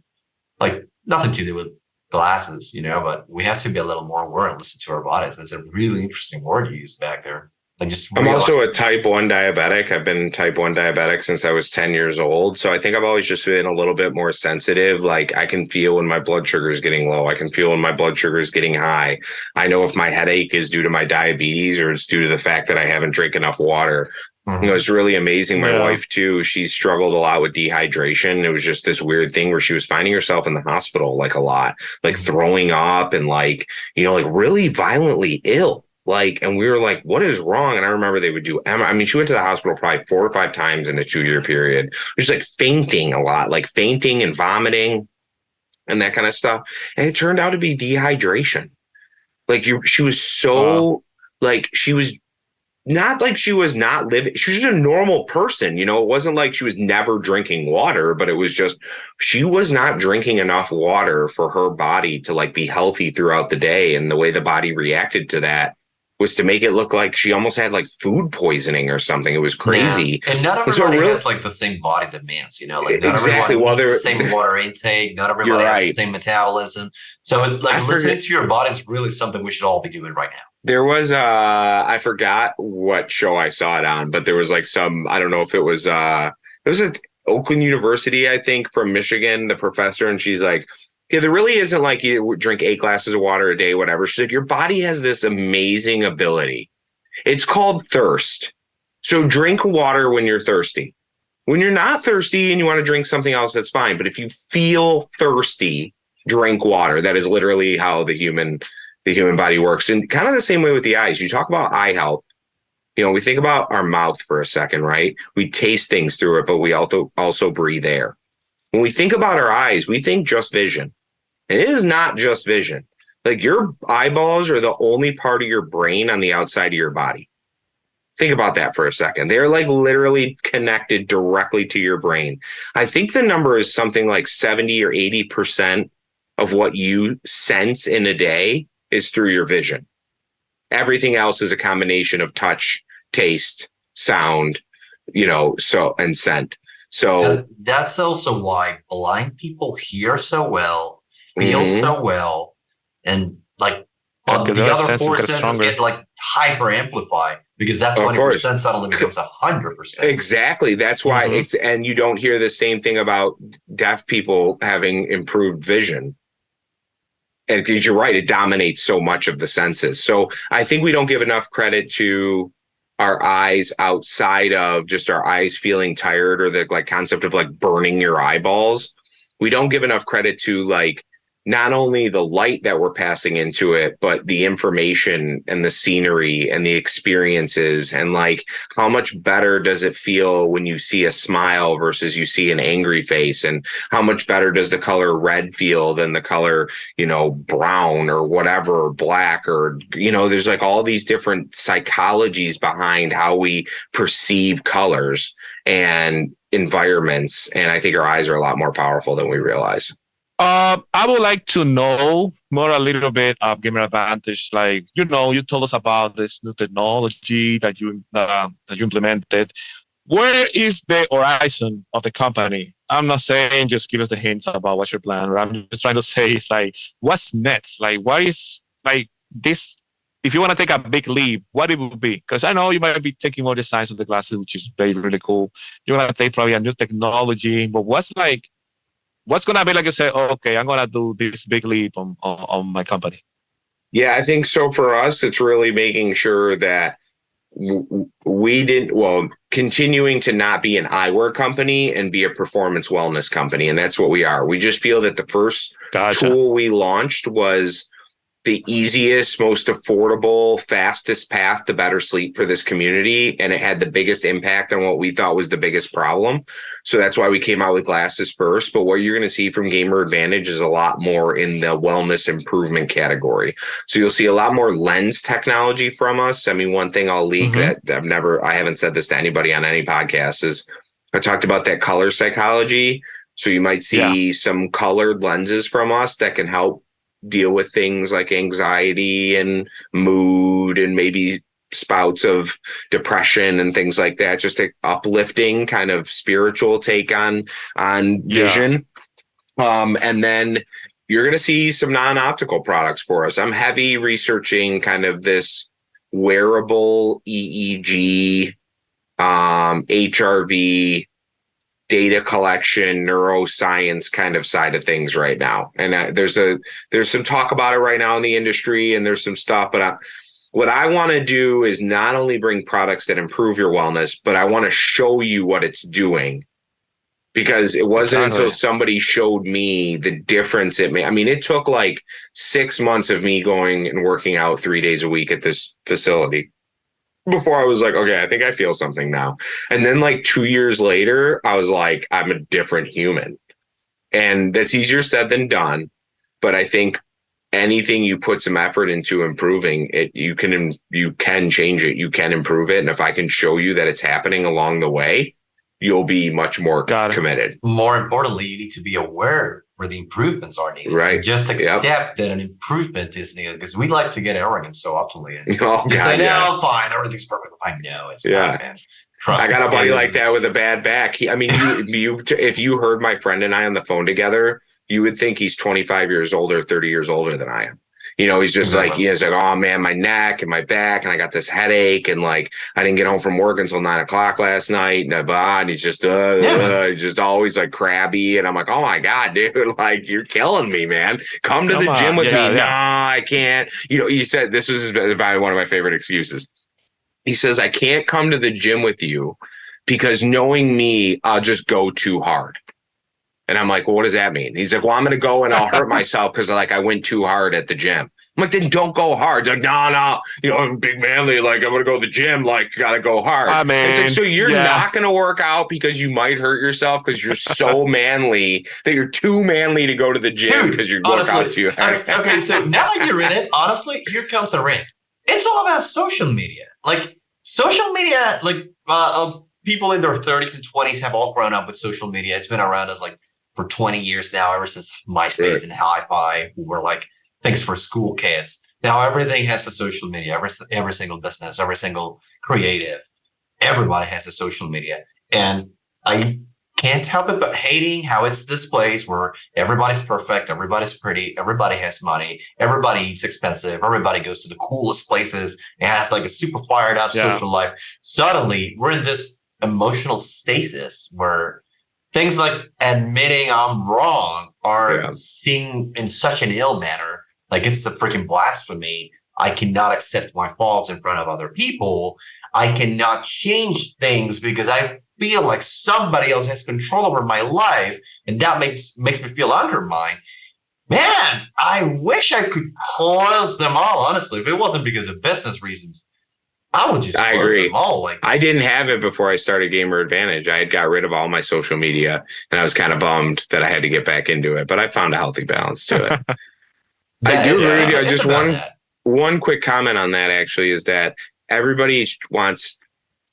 like nothing to do with glasses, but we have to be a little more aware and listen to our bodies. That's a really interesting word you used back there. I'm also a type 1 diabetic. I've been type 1 diabetic since I was 10 years old. So I think I've always just been a little bit more sensitive. Like I can feel when my blood sugar is getting low. I can feel when my blood sugar is getting high. I know if my headache is due to my diabetes or it's due to the fact that I haven't drank enough water. It's really amazing. My wife too, she struggled a lot with dehydration. It was just this weird thing where she was finding herself in the hospital like a lot, like throwing up and like, like really violently ill. Like, and we were like, what is wrong? And I remember they would do, she went to the hospital probably 4 or 5 times in a 2-year period. Just like fainting a lot, like fainting and vomiting and that kind of stuff. And it turned out to be dehydration. Like she was so like, she was not like she was not living. She was just a normal person. It wasn't like she was never drinking water, but it was just, she was not drinking enough water for her body to like be healthy throughout the day. And the way the body reacted to that was to make it look like she almost had like food poisoning or something. It was crazy. Yeah. And not everybody has like the same body demands, like not exactly. Well, the same water intake, not everybody has the same metabolism. So listening to your body is really something we should all be doing right now. There was I forgot what show I saw it on, but there was like I don't know if it was at Oakland University, I think, from Michigan, the professor, and she's like, yeah, there really isn't like you drink 8 glasses of water a day, whatever. She's like, your body has this amazing ability It's called thirst. So drink water when you're thirsty. When you're not thirsty and you want to drink something else, that's fine. But if you feel thirsty, drink water. That is literally how the human body works. And kind of the same way with the eyes. You talk about eye health. We think about our mouth for a second, right? We taste things through it, but we also breathe air. When we think about our eyes, we think just vision. And it is not just vision. Like, your eyeballs are the only part of your brain on the outside of your body. Think about that for a second. They're like literally connected directly to your brain. I think the number is something like 70 or 80% of what you sense in a day is through your vision. Everything else is a combination of touch, taste, sound, and scent. So and that's also why blind people hear so well, feel so well, and like the other four senses get like hyper amplified, because that 20% suddenly becomes 100%. Exactly. That's why and you don't hear the same thing about deaf people having improved vision. And because you're right, it dominates so much of the senses. So I think we don't give enough credit to our eyes outside of just our eyes feeling tired, or the concept of burning your eyeballs. We don't give enough credit to not only the light that we're passing into it, but the information and the scenery and the experiences, and how much better does it feel when you see a smile versus you see an angry face, and how much better does the color red feel than the color, brown or whatever, or black, or, there's all these different psychologies behind how we perceive colors and environments. And I think our eyes are a lot more powerful than we realize. I would like to know more a little bit of Gamer Advantage. You told us about this new technology that you implemented. Where is the horizon of the company? I'm not saying just give us the hints about what's your plan. I'm just trying to say it's what's next? What is this? If you want to take a big leap, what it would be? Because I know you might be taking more the size of the glasses, which is very, really cool. You're going to take probably a new technology, but what's going to be you say, oh, okay, I'm going to do this big leap on my company? Yeah, I think so. For us, it's really making sure that continuing to not be an eyewear company and be a performance wellness company. And that's what we are. We just feel that the first tool we launched was the easiest, most affordable, fastest path to better sleep for this community. And it had the biggest impact on what we thought was the biggest problem. So that's why we came out with glasses first. But what you're going to see from Gamer Advantage is a lot more in the wellness improvement category. So you'll see a lot more lens technology from us. I mean, one thing I'll leak that I haven't said this to anybody on any podcast is I talked about that color psychology. So you might see some colored lenses from us that can help deal with things like anxiety and mood, and maybe spouts of depression and things like that. Just an uplifting kind of spiritual take on vision. And then you're going to see some non-optical products for us. I'm heavy researching kind of this wearable EEG, HRV, data collection, neuroscience kind of side of things right now. And there's some talk about it right now in the industry, and there's some stuff, but what I want to do is not only bring products that improve your wellness, but I want to show you what it's doing, because it wasn't until somebody showed me the difference it made. I mean, it took 6 months of me going and working out 3 days a week at this facility before I was like, okay, I think I feel something now. And then 2 years later, I was like, I'm a different human. And that's easier said than done. But I think anything you put some effort into improving it, you can change it, you can improve it. And if I can show you that it's happening along the way, you'll be much more committed. More importantly, you need to be aware where the improvements are needed. Right. Just accept that an improvement is needed, because we like to get arrogant so oftenly. And say, no, fine, everything's perfect. I know it's not, man. I got a buddy like that with a bad back. If you heard my friend and I on the phone together, you would think he's 25 years older, 30 years older than I am. He's just he's like, oh man, my neck and my back, and I got this headache, and I didn't get home from work until 9 o'clock last night, and he's just he's just always crabby, and I'm like, oh my god, dude, you're killing me, man. Come to the gym with me. No, I can't. You said this was probably one of my favorite excuses. He says, I can't come to the gym with you because knowing me, I'll just go too hard. And I'm like, well, what does that mean? He's like, well, I'm going to go and I'll hurt myself because like I went too hard at the gym. I'm like, then don't go hard. He's like, no, I'm big manly. Like, I'm going to go to the gym. Like, got to go hard. I mean, it's like, so you're not going to work out because you might hurt yourself because you're so manly that you're too manly to go to the gym because you work out too hard. Okay, so now that you're in it, honestly, here comes a rant. It's all about social media. Like, social media, people in their 30s and 20s have all grown up with social media. It's been around us like for 20 years now, ever since MySpace and Hi-Fi were like things for school kids. Now everything has a social media. Every single business, every single creative, everybody has a social media. And I can't help it but hating how it's this place where everybody's perfect, everybody's pretty, everybody has money, everybody eats expensive, everybody goes to the coolest places and has like a super fired up social life. Suddenly we're in this emotional stasis where things like admitting I'm wrong are seen in such an ill manner. Like it's a freaking blasphemy. I cannot accept my faults in front of other people. I cannot change things because I feel like somebody else has control over my life. And that makes me feel undermined. Man, I wish I could close them all, honestly. If it wasn't because of business reasons, I would just close them all. Like, I didn't have it before I started Gamer Advantage. I had got rid of all my social media, and I was kind of bummed that I had to get back into it. But I found a healthy balance to it. I do agree with you. Just one quick comment on that actually is that everybody wants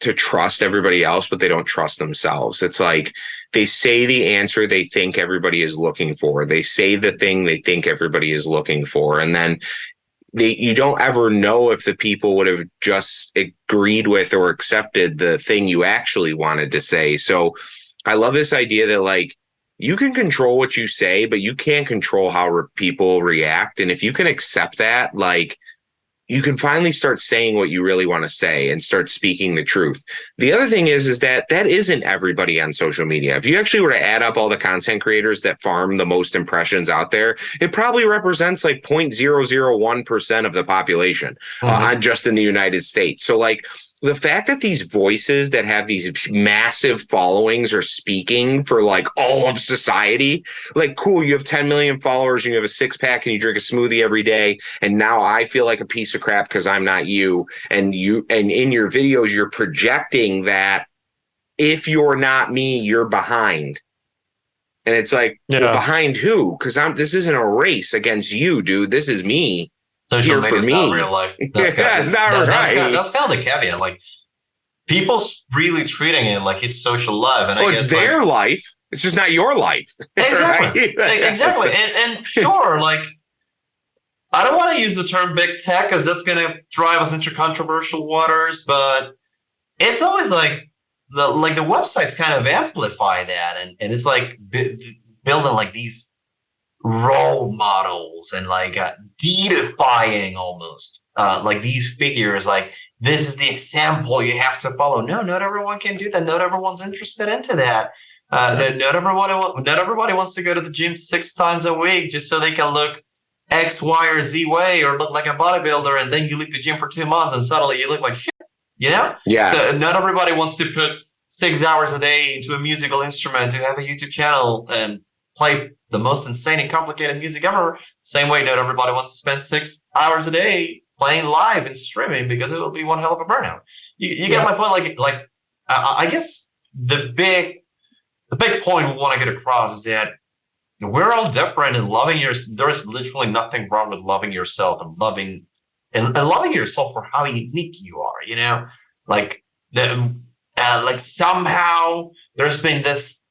to trust everybody else, but they don't trust themselves. It's like they say the answer they think everybody is looking for. They say the thing they think everybody is looking for, and then you don't ever know if the people would have just agreed with or accepted the thing you actually wanted to say. So I love this idea that like you can control what you say, but you can't control how people react. And if you can accept that, like you can finally start saying what you really want to say and start speaking the truth. The other thing is that isn't everybody on social media. If you actually were to add up all the content creators that farm the most impressions out there, it probably represents like 0.001% of the population on just in the United States. So like the fact that these voices that have these massive followings are speaking for like all of society, like, cool, you have 10 million followers and you have a 6-pack and you drink a smoothie every day. And now I feel like a piece of crap because I'm not you. And in your videos, you're projecting that if you're not me, you're behind. And it's like, well, behind who? Because this isn't a race against you, dude. This is me. Social media is not real life. That's kind of the caveat. Like, people's really treating it like it's social life, and it's their life. It's just not your life. Exactly. Right? Exactly. And sure, like, I don't want to use the term big tech because that's going to drive us into controversial waters, but it's always like the websites kind of amplify that, and it's like building like these role models and like deifying almost like these figures, like this is the example you have to follow. No, not everyone can do that. Not everyone's interested into that. Not everybody wants to go to the gym 6 times a week just so they can look X, Y, or Z way or look like a bodybuilder, and then you leave the gym for 2 months and suddenly you look like shit, you know? Yeah. So not everybody wants to put 6 hours a day into a musical instrument, to have a YouTube channel and play the most insane and complicated music ever. Same way, not everybody wants to spend 6 hours a day playing live and streaming because it'll be one hell of a burnout. You get my point? Like I guess the big point we want to get across is that we're all different, and there's literally nothing wrong with loving yourself and loving yourself for how unique you are. You know, like somehow there's been this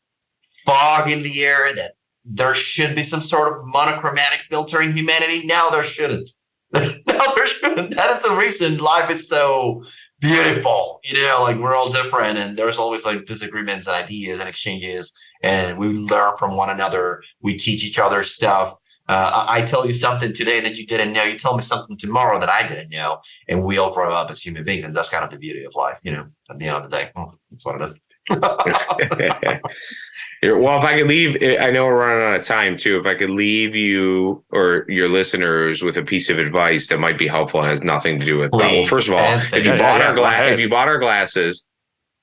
fog in the air that there should be some sort of monochromatic filter in humanity. Now there shouldn't. That is the reason life is so beautiful. You know, like we're all different, and there's always like disagreements and ideas and exchanges, and we learn from one another. We teach each other stuff. I tell you something today that you didn't know. You tell me something tomorrow that I didn't know, and we all grow up as human beings, and that's kind of the beauty of life. You know, at the end of the day, that's what it is. Well, if I could leave, I know we're running out of time too. If I could leave you or your listeners with a piece of advice that might be helpful and has nothing to do with. Well, first of all, if you bought our glasses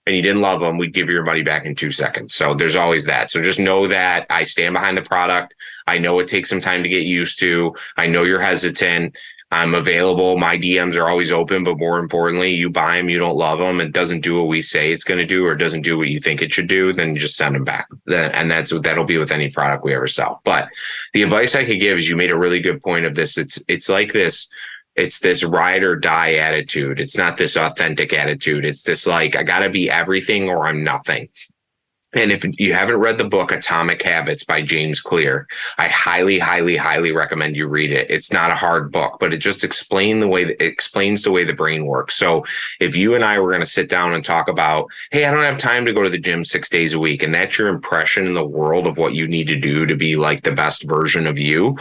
and you didn't love them, we'd give you your money back in 2 seconds. So there's always that. So just know that I stand behind the product. I know it takes some time to get used to. I know you're hesitant. I'm available. My DMs are always open, but more importantly, you buy them, you don't love them, it doesn't do what we say it's going to do, or doesn't do what you think it should do, then you just send them back. And that'll be with any product we ever sell. But the advice I could give is, you made a really good point of this. It's like this. It's this ride or die attitude. It's not this authentic attitude. It's this like, I got to be everything or I'm nothing. And if you haven't read the book Atomic Habits by James Clear, I highly, highly, highly recommend you read it. It's not a hard book, but it just explains the way the brain works. So if you and I were going to sit down and talk about, hey, I don't have time to go to the gym 6 days a week, and that's your impression in the world of what you need to do to be like the best version of you,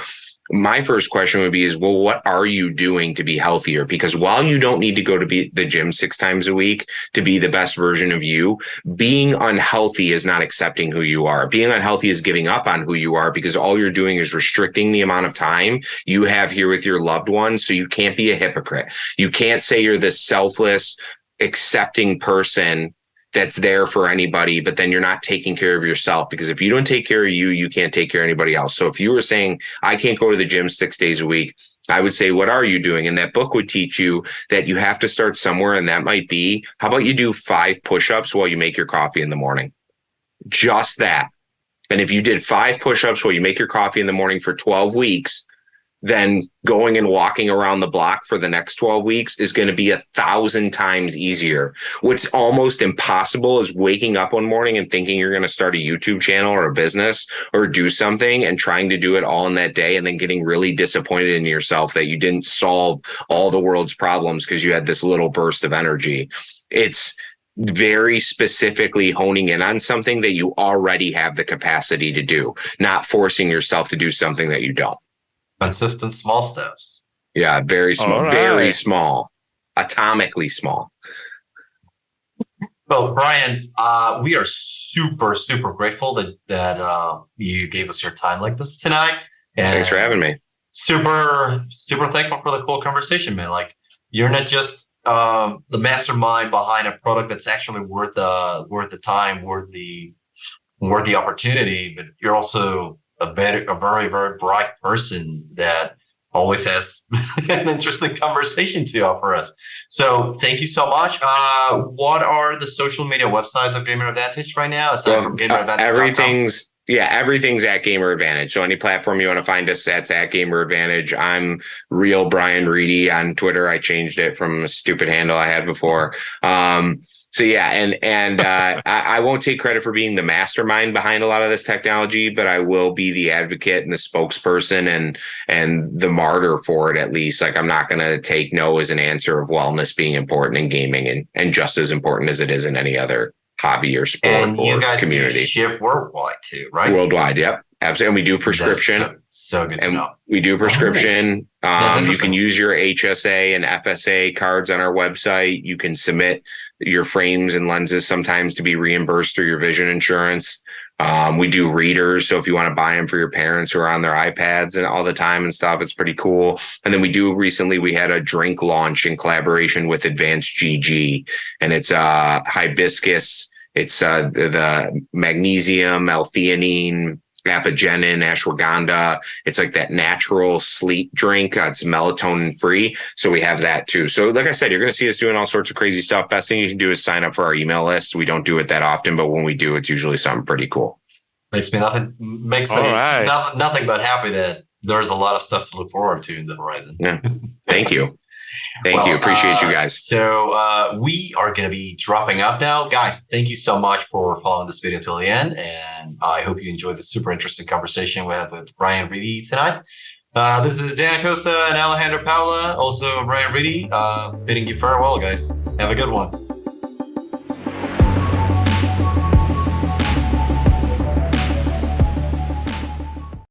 my first question would be well, what are you doing to be healthier? Because while you don't need to go to the gym 6 times a week to be the best version of you, being unhealthy is not accepting who you are. Being unhealthy is giving up on who you are, because all you're doing is restricting the amount of time you have here with your loved ones. So you can't be a hypocrite. You can't say you're this selfless, accepting person that's there for anybody, but then you're not taking care of yourself, because if you don't take care of you, you can't take care of anybody else. So if you were saying, I can't go to the gym 6 days a week, I would say, what are you doing? And that book would teach you that you have to start somewhere. And that might be, how about you do 5 push-ups while you make your coffee in the morning? Just that. And if you did 5 push-ups while you make your coffee in the morning for 12 weeks, then going and walking around the block for the next 12 weeks is going to be 1,000 times easier. What's almost impossible is waking up one morning and thinking you're going to start a YouTube channel or a business or do something and trying to do it all in that day, and then getting really disappointed in yourself that you didn't solve all the world's problems because you had this little burst of energy. It's very specifically honing in on something that you already have the capacity to do, not forcing yourself to do something that you don't. Consistent small steps. Yeah, very small, right. Very small, atomically small. Well, Bryan, we are super, super grateful that you gave us your time like this tonight. And thanks for having me. Super, super thankful for the cool conversation, man. Like, you're not just the mastermind behind a product that's actually worth the time, worth the opportunity, but you're also a very, very bright person that always has an interesting conversation to offer us. So thank you so much. What are the social media websites of Gamer Advantage right now? Aside from GamerAdvantage.com? Everything's at Gamer Advantage. So any platform you want to find us at Gamer Advantage. I'm real Bryan Reedy on Twitter. I changed it from a stupid handle I had before. So yeah, and I won't take credit for being the mastermind behind a lot of this technology, but I will be the advocate and the spokesperson and the martyr for it, at least. Like, I'm not going to take no as an answer of wellness being important in gaming and just as important as it is in any other hobby or sport and or you guys community. Ship worldwide too, right? Worldwide, yep. Absolutely. And we do prescription. So good to know. We do prescription. Oh, you can use your HSA and FSA cards on our website. You can submit your frames and lenses sometimes to be reimbursed through your vision insurance. We do readers. So if you want to buy them for your parents who are on their iPads and all the time and stuff, it's pretty cool. And then we had a drink launch in collaboration with Advanced GG, and it's hibiscus. It's the magnesium, L-theanine, apigenin, ashwagandha. It's like that natural sleep drink. It's melatonin free. So we have that too. So like I said, you're going to see us doing all sorts of crazy stuff. Best thing you can do is sign up for our email list. We don't do it that often, but when we do, it's usually something pretty cool. Makes me nothing but happy that there's a lot of stuff to look forward to in the horizon. Yeah. Thank you. Thank you. Appreciate you guys. So we are going to be dropping off now. Guys, thank you so much for following this video until the end. And I hope you enjoyed the super interesting conversation we had with Bryan Reedy tonight. This is Dan Acosta and Alejandro Paula, also Bryan Reedy, bidding you farewell, guys. Have a good one.